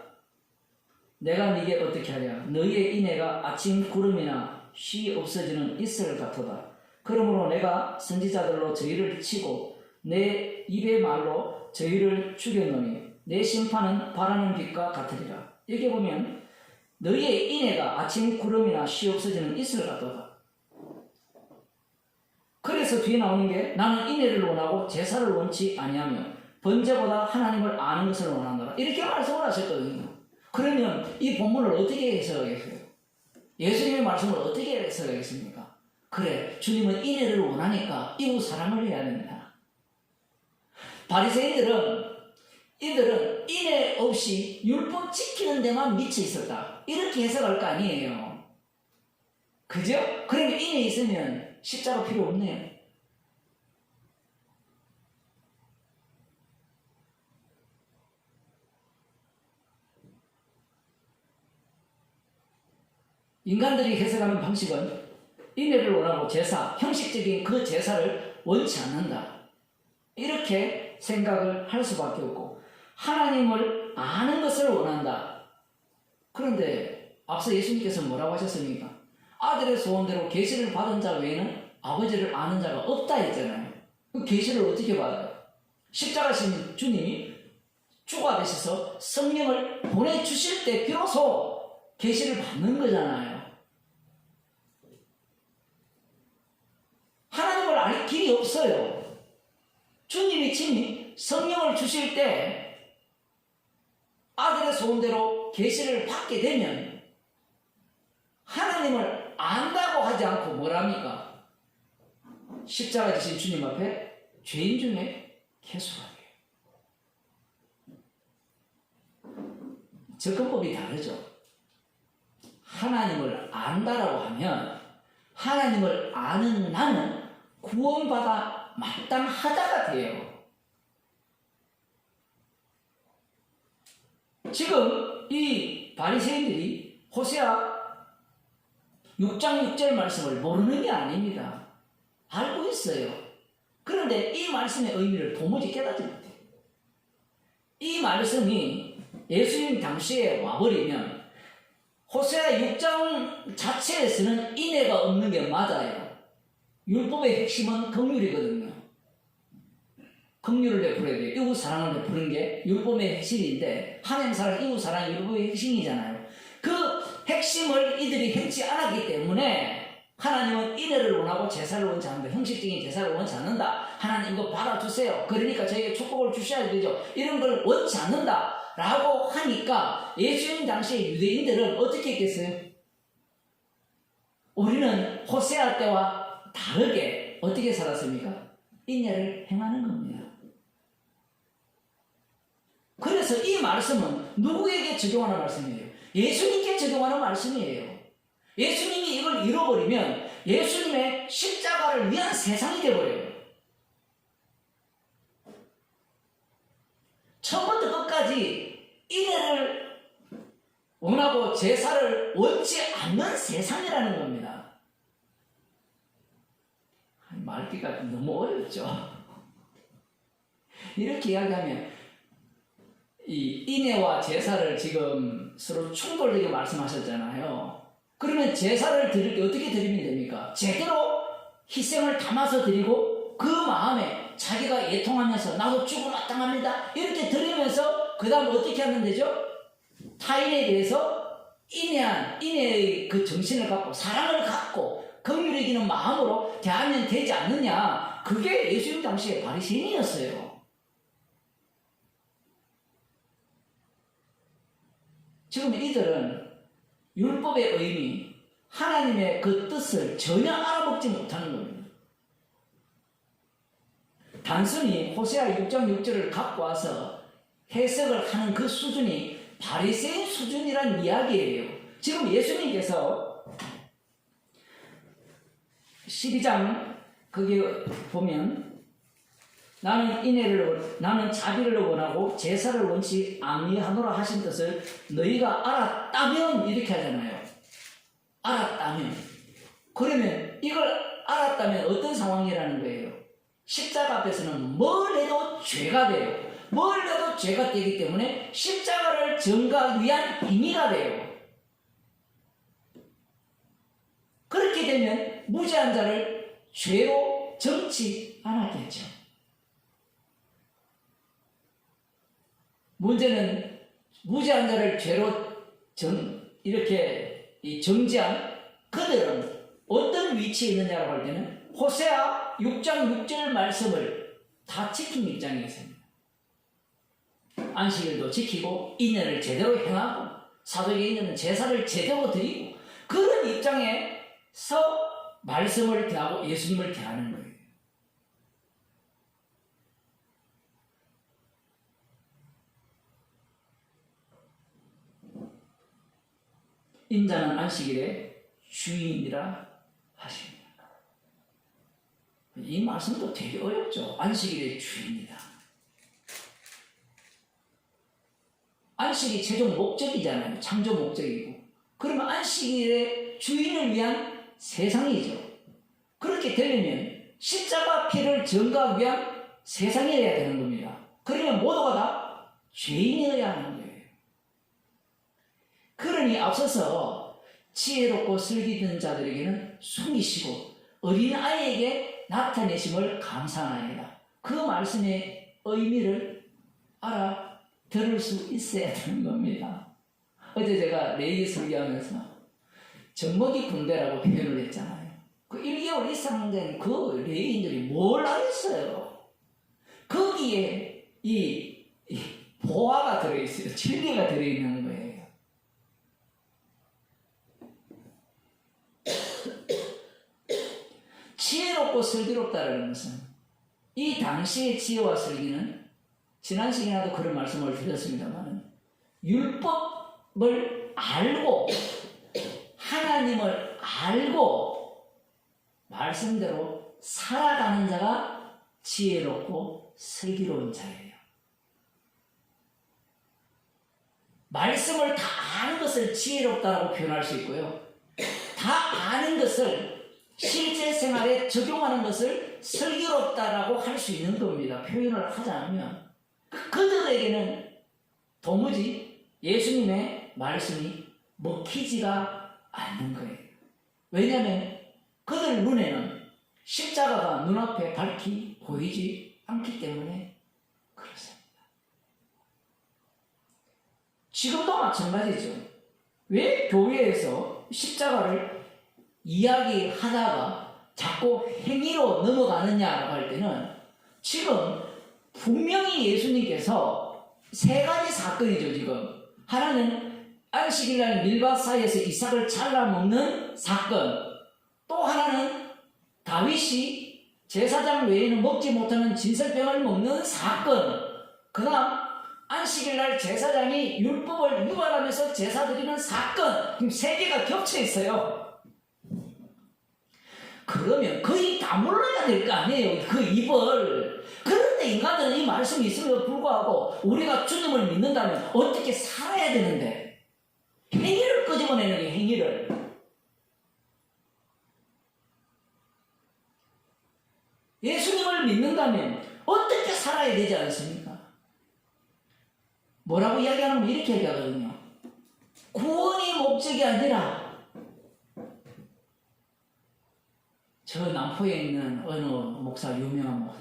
내가 네게 어떻게 하랴? 너희의 인애가 아침 구름이나 쉬 없어지는 이슬 같도다. 그러므로 내가 선지자들로 저희를 치고 내 입의 말로 저희를 죽였노니 내 심판은 바라는 빛과 같으리라. 여기 보면 너희의 인애가 아침 구름이나 쉬 없어지는 이슬 같도다. 그래서 뒤에 나오는 게 나는 인애를 원하고 제사를 원치 아니하며 번제보다 하나님을 아는 것을 원한다. 이렇게 말씀을 하셨거든요. 그러면 이 본문을 어떻게 해석하겠어요? 예수님의 말씀을 어떻게 해석하겠습니까? 그래, 주님은 인애를 원하니까 이웃 사랑을 해야 됩니다. 바리새인들은 이들은 인애 없이 율법 지키는 데만 미쳐 있었다. 이렇게 해석할 거 아니에요. 그죠? 그러면 인애 있으면 십자가 필요 없네요. 인간들이 해석하는 방식은 인애를 원하고 제사, 형식적인 그 제사를 원치 않는다. 이렇게 생각을 할 수밖에 없고 하나님을 아는 것을 원한다. 그런데 앞서 예수님께서 뭐라고 하셨습니까? 아들의 소원대로 계시를 받은 자 외에는 아버지를 아는 자가 없다 했잖아요. 그 계시를 어떻게 받아요? 십자가신 주님이 주가 되셔서 성령을 보내주실 때 비로소 계시를 받는 거잖아요. 하나님을 알 길이 없어요. 주님이 친히 성령을 주실 때 아들의 소원대로 계시를 받게 되면 하나님을 안다고 하지 않고 뭐랍니까? 십자가 지신 주님 앞에 죄인 중에 개수가 돼요. 접근법이 다르죠. 하나님을 안다라고 하면 하나님을 아는 나는 구원받아 마땅하다가 돼요. 지금 이 바리새인들이 호세아 6장 6절 말씀을 모르는 게 아닙니다. 알고 있어요. 그런데 이 말씀의 의미를 도무지 깨닫지 못해요. 이 말씀이 예수님 당시에 와버리면 호세아 6장 자체에서는 인애가 없는 게 맞아요. 율법의 핵심은 긍휼이거든요. 긍휼을 베풀어야 돼요. 이웃 사랑을 베푸는 게 율법의 핵심인데 하나님 사랑, 이웃 사랑 율법의 핵심이잖아요. 그 핵심을 이들이 행치 않았기 때문에 하나님은 인애를 원하고 제사를 원치 않는다. 형식적인 제사를 원치 않는다. 하나님 이거 받아주세요. 그러니까 저에게 축복을 주셔야 되죠. 이런 걸 원치 않는다 라고 하니까 예수님 당시에 유대인들은 어떻게 했겠어요? 우리는 호세아 때와 다르게 어떻게 살았습니까? 인애를 행하는 겁니다. 그래서 이 말씀은 누구에게 적용하는 말씀이에요? 예수님께 적용하는 말씀이에요. 예수님이 이걸 잃어버리면 예수님의 십자가를 위한 세상이 되어버려요. 처음부터 끝까지 인애를 원하고 제사를 원치 않는 세상이라는 겁니다. 말기가 너무 어렵죠. 이렇게 이야기하면 이 인애와 제사를 지금 서로 충돌되게 말씀하셨잖아요. 그러면 제사를 드릴 때 어떻게 드리면 됩니까? 제대로 희생을 담아서 드리고 그 마음에 자기가 애통하면서 나도 죽어 마땅합니다 이렇게 드리면서 그 다음 어떻게 하면 되죠? 타인에 대해서 인애의 그 정신을 갖고 사랑을 갖고 긍휼히 여기는 마음으로 대하면 되지 않느냐. 그게 예수님 당시의 바리새인이었어요. 지금 이들은 율법의 의미, 하나님의 그 뜻을 전혀 알아먹지 못하는 겁니다. 단순히 호세아 6장 6절을 갖고 와서 해석을 하는 그 수준이 바리새인 수준이란 이야기예요. 지금 예수님께서 12장 거기 보면 나는 자비를 원하고 제사를 원치 아니하노라 하신 뜻을 너희가 알았다면 이렇게 하잖아요. 알았다면. 그러면 이걸 알았다면 어떤 상황이라는 거예요? 십자가 앞에서는 뭘 해도 죄가 돼요. 뭘 해도 죄가 되기 때문에 십자가를 전가하기 위한 행위가 돼요. 그렇게 되면 무죄한 자를 죄로 정치 않았겠죠. 문제는 무죄한 자를 죄로 이렇게 정지한 그들은 어떤 위치에 있느냐고 할 때는 호세아 6장 6절 말씀을 다 지킨 입장에 있습니다. 안식일도 지키고 인애를 제대로 행하고 사도에게 있는 제사를 제대로 드리고 그런 입장에서 말씀을 대하고 예수님을 대하는 거예요. 인자는 안식일의 주인이라 하십니다. 이 말씀도 되게 어렵죠. 안식일의 주인이다. 안식이 최종 목적이잖아요. 창조 목적이고. 그러면 안식일의 주인을 위한 세상이죠. 그렇게 되려면 십자가 피를 전가하기 위한 세상이어야 되는 겁니다. 그러면 모두가 다 죄인이어야 하는 거예요. 그러니 앞서서 지혜롭고 슬기든 자들에게는 숨기시고 어린아이에게 나타내심을 감사하나이다. 그 말씀의 의미를 알아들을 수 있어야 되는 겁니다. 어제 제가 레이 설교하면서 젖먹이 군대라고 표현을 했잖아요. 그 1개월 이상 된 그 레이인들이 뭘 알겠어요. 거기에 이 보화가 들어있어요. 진리가 들어있는 거예요. 지혜롭고 슬기롭다라는 것은 이 당시의 지혜와 슬기는 지난 시간에도 그런 말씀을 드렸습니다만 율법을 알고 하나님을 알고 말씀대로 살아가는 자가 지혜롭고 슬기로운 자예요. 말씀을 다 아는 것을 지혜롭다라고 표현할 수 있고요. 다 아는 것을 실제 생활에 적용하는 것을 슬기롭다라고 할 수 있는 겁니다. 표현을 하자면 그들에게는 도무지 예수님의 말씀이 먹히지가 않는 거예요. 왜냐하면 그들 눈에는 십자가가 눈앞에 밝히 보이지 않기 때문에 그렇습니다. 지금도 마찬가지죠. 왜 교회에서 십자가를 이야기하다가 자꾸 행위로 넘어가느냐라고 할 때는 지금 분명히 예수님께서 세 가지 사건이죠. 지금 하나는 안식일날 밀밭사이에서 이삭을 잘라 먹는 사건, 또 하나는 다윗이 제사장 외에는 먹지 못하는 진설병을 먹는 사건, 그 다음 안식일날 제사장이 율법을 위반하면서 제사 드리는 사건, 지금 세 개가 겹쳐 있어요. 그러면 거의 다 몰라야 될 거 아니에요, 그 입을. 그런데 인간들은 이 말씀이 있음에도 불구하고 우리가 주님을 믿는다면 어떻게 살아야 되는데 행위를 끄집어내는 게 행위를. 예수님을 믿는다면 어떻게 살아야 되지 않습니까? 뭐라고 이야기하면 이렇게 얘기하거든요. 구원이 목적이 아니라, 저 남포에 있는 어느 목사, 유명한 목사,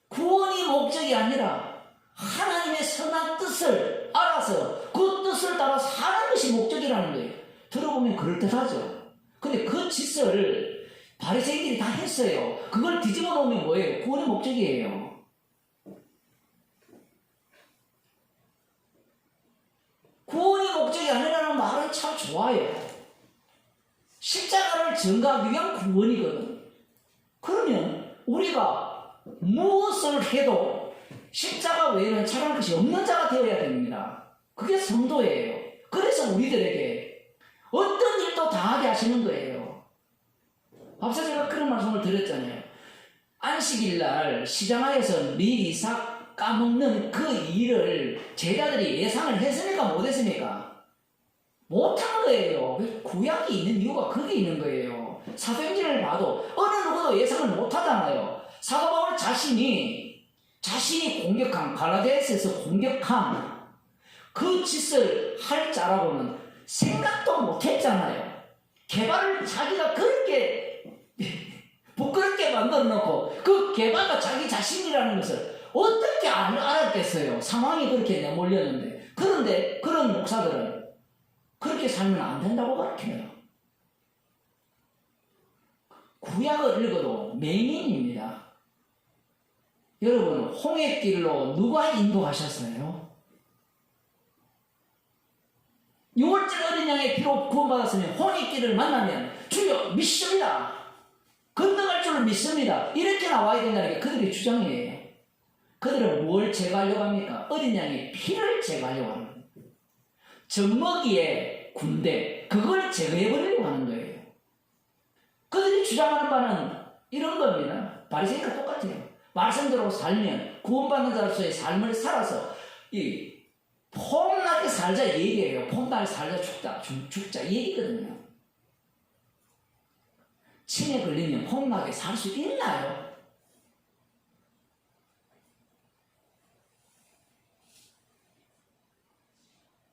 구원이 목적이 아니라 하나님의 선한 뜻을 알아서 그 뜻을 따라 사는 것이 목적이라는 거예요. 들어보면 그럴듯하죠. 근데 그 짓을 바리새인들이 다 했어요. 그걸 뒤집어 놓으면 뭐예요? 구원의 목적이에요. 구원이 목적이 아니라는 말은 참 좋아요. 십자가를 전가하기 위한 구원이거든. 그러면 우리가 무엇을 해도 십자가 외에는 차라리 것이 없는 자가 되어야 됩니다. 그게 성도예요. 그래서 우리들에게 어떤 일도 다 하게 하시는 거예요. 앞서 제가 그런 말씀을 드렸잖아요. 안식일날 시장하에서 밀, 이삭 까먹는 그 일을 제자들이 예상을 했습니까? 못했습니까? 못한 거예요. 구약이 있는 이유가 거기 있는 거예요. 사도행전을 봐도 어느 누구도 예상을 못하잖아요. 사도 바울 자신이 공격한, 갈라디아서에서 공격한 그 짓을 할 자라고는 생각도 못했잖아요. 개발을 자기가 그렇게 부끄럽게 만들어 놓고 그 개발가 자기 자신이라는 것을 어떻게 알았겠어요? 상황이 그렇게 내몰렸는데. 그런데 그런 목사들은 그렇게 살면 안 된다고 가르쳐요. 구약을 읽어도 맹인입니다. 여러분, 홍해길로 누가 인도하셨어요? 6월절 어린 양의 피로 구원받았으면 홍해길을 만나면 주여 믿습니다. 건너갈 줄을 믿습니다. 이렇게 나와야 된다는 게 그들의 주장이에요. 그들은 뭘 제거하려고 합니까? 어린 양의 피를 제거하려고 하는 거예요. 젖먹이의 군대, 그걸 제거해버리려고 하는 거예요. 그들이 주장하는 바는 이런 겁니다. 바리새인과 똑같아요. 말씀대로 살면 구원받는 자로서의 삶을 살아서 이 폼나게 살자 얘기예요. 폼나게 살자 죽자 이 얘기거든요. 침에 걸리면 폼나게 살 수 있나요?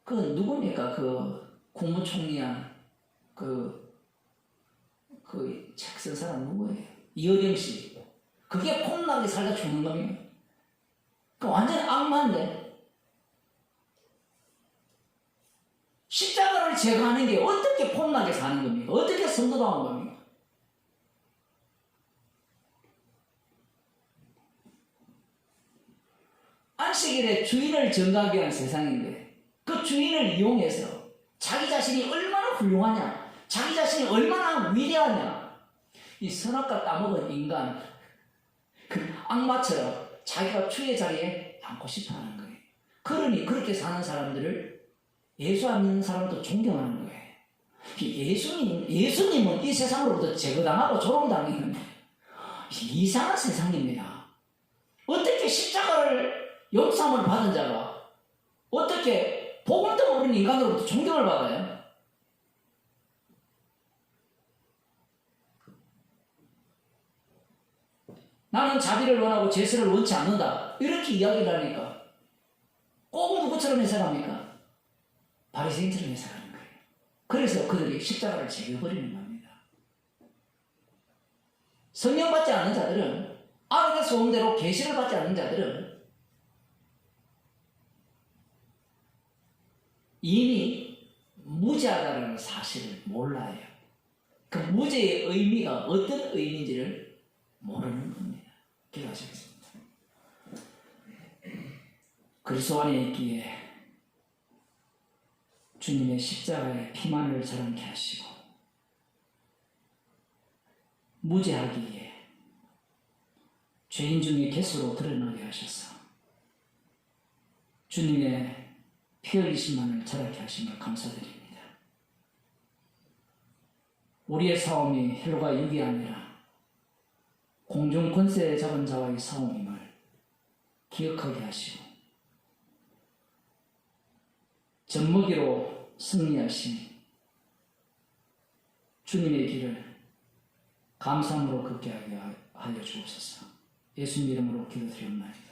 그 누굽니까? 그 국무총리한 그 책 쓴 사람 누구예요? 이어령 씨. 그게 폼나게 살다 죽는 겁니다. 그 완전 악마인데. 십자가를 제거하는 게 어떻게 폼나게 사는 겁니까? 어떻게 성도다운 겁니까? 안식일에 주인을 전가하기 위한 세상인데 그 주인을 이용해서 자기 자신이 얼마나 훌륭하냐, 자기 자신이 얼마나 위대하냐, 이 선악과 따먹은 인간, 그 악마처럼 자기가 주의 자리에 앉고 싶어 하는 거예요. 그러니 그렇게 사는 사람들을 예수 안 믿는 사람도 존경하는 거예요. 예수님은 이 세상으로부터 제거당하고 조롱당했는데 이상한 세상입니다. 어떻게 십자가를 용서함을 받은 자가 어떻게 복음도 모르는 인간으로부터 존경을 받아요? 나는 자비를 원하고 제사를 원치 않는다. 이렇게 이야기를 하니까 꼭 누구처럼 해석합니까? 바리새인처럼 해석하는 거예요. 그래서 그들이 십자가를 제거버리는 겁니다. 성령 받지 않은 자들은, 아론의 소원대로 계시를 받지 않는 자들은 이미 무죄하다는 사실을 몰라요. 그 무죄의 의미가 어떤 의미인지를 모르는 겁니다. 기도하시겠습니다. 그리스도 안에 있기에 주님의 십자가의 피만을 자랑케 하시고 무죄하기에 죄인 중에 겟으로 드러나게 하셔서 주님의 피 흘리심만을 자랑케 하심을 감사드립니다. 우리의 싸움이 혈과 육이 아니라 공중 권세 잡은 자와의 싸움임을 기억하게 하시고 젖먹이로 승리하신 주님의 길을 감사함으로 걷게 하게 하여 주옵소서. 예수님 이름으로 기도드리옵나이다.